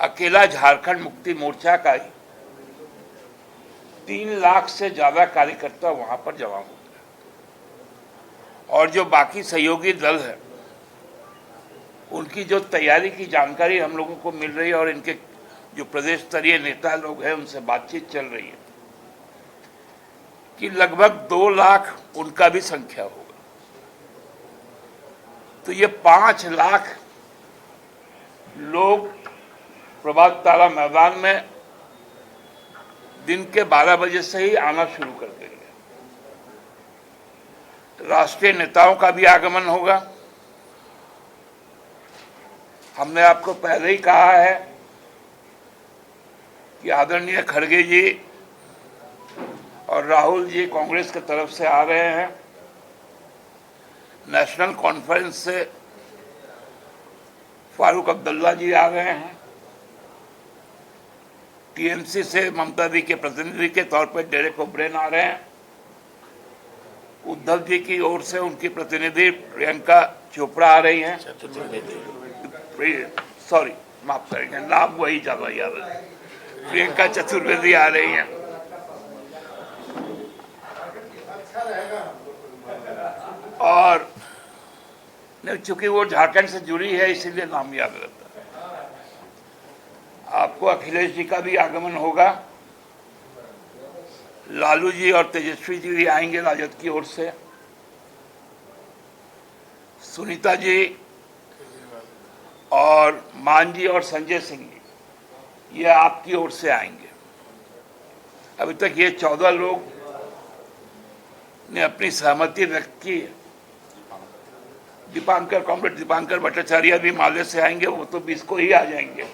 अकेला झारखंड मुक्ति मोर्चा का ही 3 लाख से ज्यादा कार्यकर्ता वहां पर जमा हो गया और जो बाकी सहयोगी दल है उनकी जो तैयारी की जानकारी हम लोगों को मिल रही है और इनके जो प्रदेश स्तरीय नेता लोग हैं उनसे बातचीत चल रही है कि लगभग 2 लाख उनका भी संख्या होगा। तो ये 5 लाख लोग प्रभात तारा मैदान में दिन के 12 बजे से ही आना शुरू कर देंगे। राष्ट्रीय नेताओं का भी आगमन होगा। हमने आपको पहले ही कहा है कि आदरणीय खड़गे जी और राहुल जी कांग्रेस की तरफ से आ रहे हैं। नेशनल कॉन्फ्रेंस से फारूक अब्दुल्ला जी आ रहे हैं। टीएमसी से ममता दी के प्रतिनिधि के तौर पर डेरेक ओब्रेन आ रहे हैं। उद्धव जी की ओर से उनकी प्रतिनिधि प्रियंका चोपड़ा आ रही हैं। सॉरी, माफ करेंगे, नाम वही ज्यादा याद है। प्रियंका चतुर्वेदी आ रही हैं। और चूंकि वो झारखंड से जुड़ी है इसीलिए नाम याद रहता है। आपको अखिलेश जी का भी आगमन होगा। लालू जी और तेजस्वी जी भी आएंगे राजद की ओर से। सुनीता जी और मान जी और संजय सिंह जी ये आपकी ओर से आएंगे। अभी तक ये 14 लोग ने अपनी सहमति व्यक्त की है। कॉमरेड दीपांकर भट्टाचार्य भी माले से आएंगे, वो तो 20 को ही आ जाएंगे।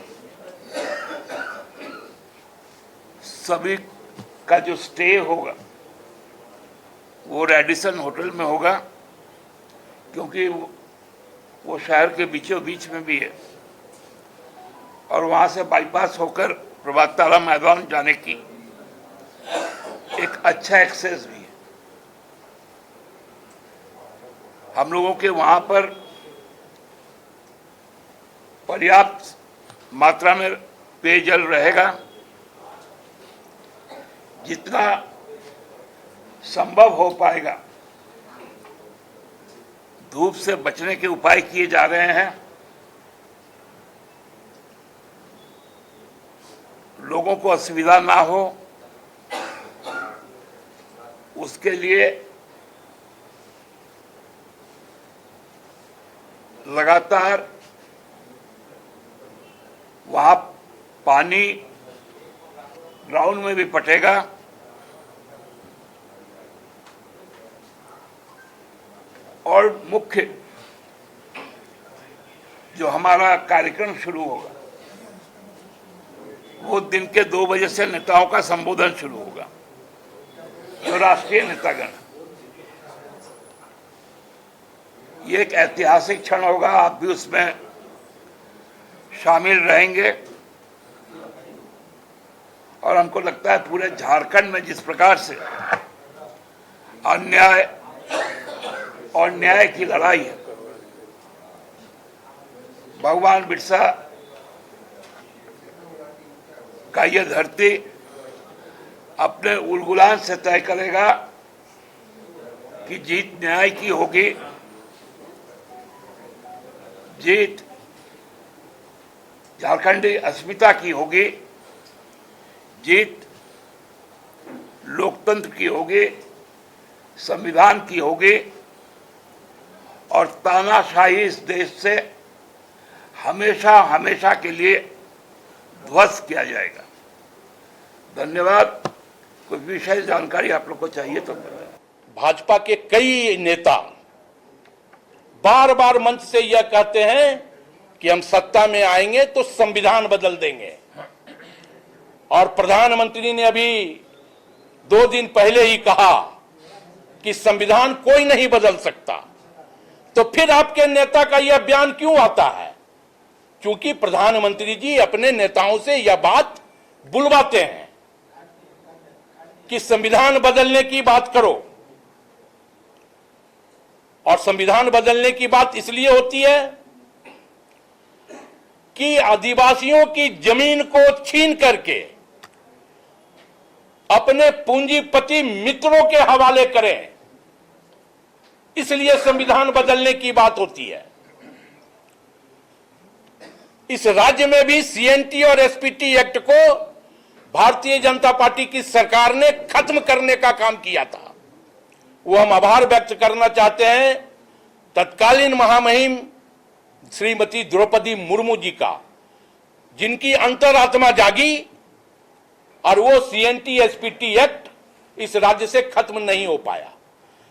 सभी का जो स्टे होगा वो रेडिसन होटल में होगा, क्योंकि वो शहर के बीचों बीच में भी है और वहां से बाईपास होकर प्रभात तारा मैदान जाने की एक अच्छा एक्सेस भी है। हम लोगों के वहां पर पर्याप्त मात्रा में पेयजल रहेगा। जितना संभव हो पाएगा धूप से बचने के उपाय किए जा रहे हैं। लोगों को असुविधा ना हो उसके लिए लगातार वहां पानी ग्राउंड में भी पटेगा और मुख्य जो हमारा कार्यक्रम शुरू होगा वो दिन के 2 बजे से नेताओं का संबोधन शुरू होगा। जो राष्ट्रीय नेतागण, ये एक ऐतिहासिक क्षण होगा। आप भी उसमें शामिल रहेंगे और हमको लगता है पूरे झारखंड में जिस प्रकार से अन्याय और न्याय की लड़ाई है, भगवान बिरसा का यह धरती अपने उलगुलान से तय करेगा कि जीत न्याय की होगी, जीत झारखंडी अस्मिता की होगी, जीत लोकतंत्र की होगी, संविधान की होगी और तानाशाही इस देश से हमेशा हमेशा के लिए ध्वस्त किया जाएगा। धन्यवाद। कोई विशेष जानकारी आप लोग को चाहिए तो बताएं। भाजपा के कई नेता बार बार मंच से यह कहते हैं कि हम सत्ता में आएंगे तो संविधान बदल देंगे और प्रधानमंत्री ने अभी 2 दिन पहले ही कहा कि संविधान कोई नहीं बदल सकता। तो फिर आपके नेता का यह बयान क्यों आता है? क्योंकि प्रधानमंत्री जी अपने नेताओं से यह बात बुलवाते हैं कि संविधान बदलने की बात करो। और संविधान बदलने की बात इसलिए होती है कि आदिवासियों की जमीन को छीन करके अपने पूंजीपति मित्रों के हवाले करें, इसलिए संविधान बदलने की बात होती है। इस राज्य में भी सीएनटी और एसपीटी एक्ट को भारतीय जनता पार्टी की सरकार ने खत्म करने का काम किया था। वो हम आभार व्यक्त करना चाहते हैं तत्कालीन महामहिम श्रीमती द्रौपदी मुर्मू जी का, जिनकी अंतरात्मा जागी और वो सीएनटी एसपीटी एक्ट इस राज्य से खत्म नहीं हो पाया।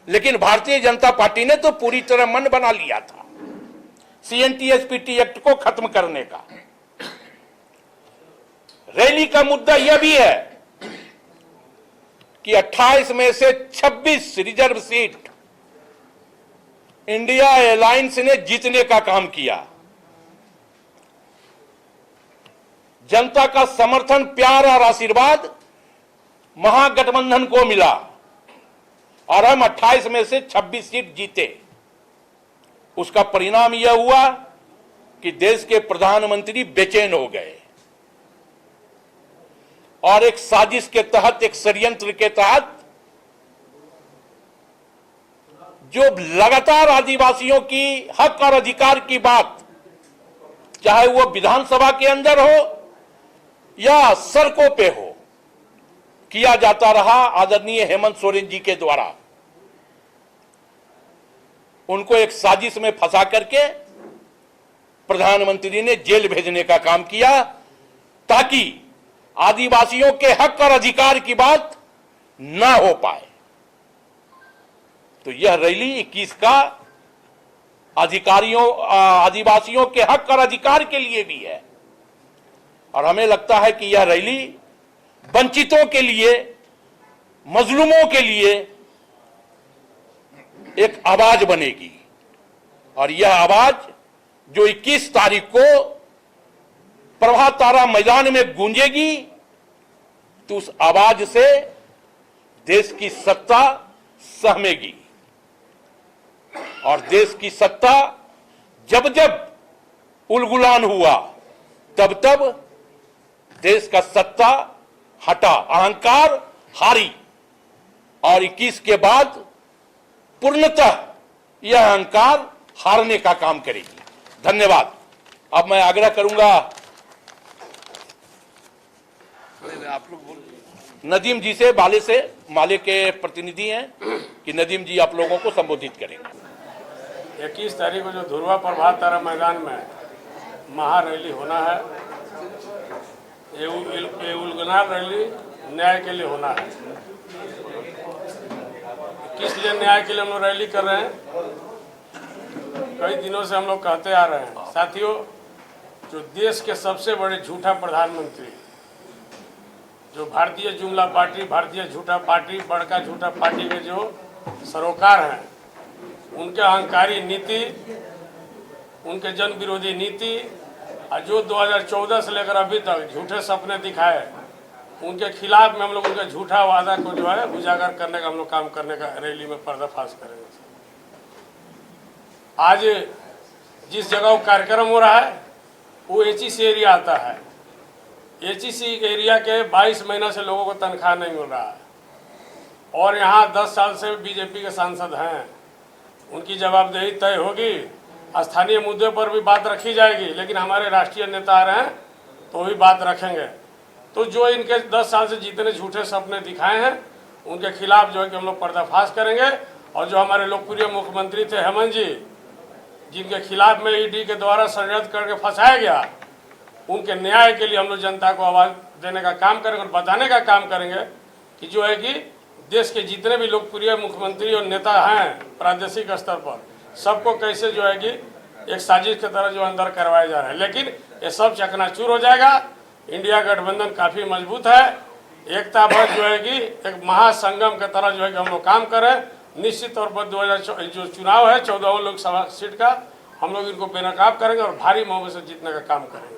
लेकिन भारतीय जनता पार्टी ने तो पूरी तरह मन बना लिया था सीएनटी एसपीटी एक्ट को खत्म करने का। रैली का मुद्दा यह भी है कि 28 में से 26 रिजर्व सीट इंडिया अलायंस ने जीतने का काम किया। जनता का समर्थन, प्यार और आशीर्वाद महागठबंधन को मिला और हम 28 में से 26 सीट जीते। उसका परिणाम यह हुआ कि देश के प्रधानमंत्री बेचैन हो गए और एक साजिश के तहत, एक षड्यंत्र के तहत जो लगातार आदिवासियों की हक और अधिकार की बात, चाहे वो विधानसभा के अंदर हो या सड़कों पे हो, किया जाता रहा आदरणीय हेमंत सोरेन जी के द्वारा। उनको एक साजिश में फंसा करके प्रधानमंत्री ने जेल भेजने का काम किया ताकि आदिवासियों के हक और अधिकार की बात ना हो पाए। तो यह रैली 21 का आदिवासियों के हक और अधिकार के लिए भी है और हमें लगता है कि यह रैली वंचितों के लिए, मजलूमों के लिए एक आवाज बनेगी और यह आवाज जो 21 तारीख को प्रभात तारा मैदान में गूंजेगी, तो उस आवाज से देश की सत्ता सहमेगी और देश की सत्ता जब जब उलगुलान हुआ तब तब देश का सत्ता हटा, अहंकार हारी और 21 के बाद पूर्णतः यह अहंकार हारने का काम करेगी। धन्यवाद। अब मैं आग्रह करूंगा आप लोग बोल, नदीम जी से, माले के प्रतिनिधि हैं, कि नदीम जी आप लोगों को संबोधित करेंगे। 21 तारीख को जो धुरवा प्रभात तारा मैदान में महा रैली होना है, ये उलगुलान रैली न्याय के लिए होना है। किस लिए न्याय के लिए हम लोग रैली कर रहे हैं? कई दिनों से हम लोग कहते आ रहे हैं साथियों, जो देश के सबसे बड़े झूठा प्रधानमंत्री, जो भारतीय जुमला पार्टी, भारतीय झूठा पार्टी, बड़का झूठा पार्टी के जो सरोकार हैं, उनके अहंकारी नीति, उनके जन विरोधी नीति और जो 2014 से लेकर अभी तक झूठे सपने दिखाए, उनके खिलाफ में हम लोग उनके झूठा वादा को जो है उजागर करने का हम लोग काम करने का रैली में पर्दाफाश करेंगे। आज जिस जगह वो कार्यक्रम हो रहा है वो एचईसी एरिया आता है। एचईसी एरिया के 22 महीना से लोगों को तनख्वाह नहीं मिल रहा है और यहाँ 10 साल से बीजेपी के सांसद हैं। उनकी जवाबदेही तय होगी, स्थानीय मुद्दे पर भी बात रखी जाएगी, लेकिन हमारे राष्ट्रीय नेता आ रहे हैं तो भी बात रखेंगे। तो जो इनके 10 साल से जितने झूठे सपने दिखाए हैं उनके खिलाफ जो है कि हम लोग पर्दाफाश करेंगे। और जो हमारे लोकप्रिय मुख्यमंत्री थे हेमंत जी, जिनके खिलाफ में ईडी के द्वारा षड्यंत्र करके फंसाया गया, उनके न्याय के लिए हम लोग जनता को आवाज़ देने का काम करेंगे और बताने का काम करेंगे कि जो है कि देश के जितने भी लोकप्रिय मुख्यमंत्री और नेता हैं प्रादेशिक स्तर पर, सबको कैसे जो है कि एक साजिश की तरह जो अंदर करवाया जा रहा है। लेकिन ये सब चकनाचूर हो जाएगा। इंडिया गठबंधन काफ़ी मजबूत है, एकता भर जो है कि एक महासंगम की तरह जो है कि हम लोग काम करें। निश्चित तौर पर 2024 जो चुनाव है 14 लोकसभा सीट का, हम लोग इनको बेनकाब करेंगे और भारी बहुमत से जीतने का काम करेंगे।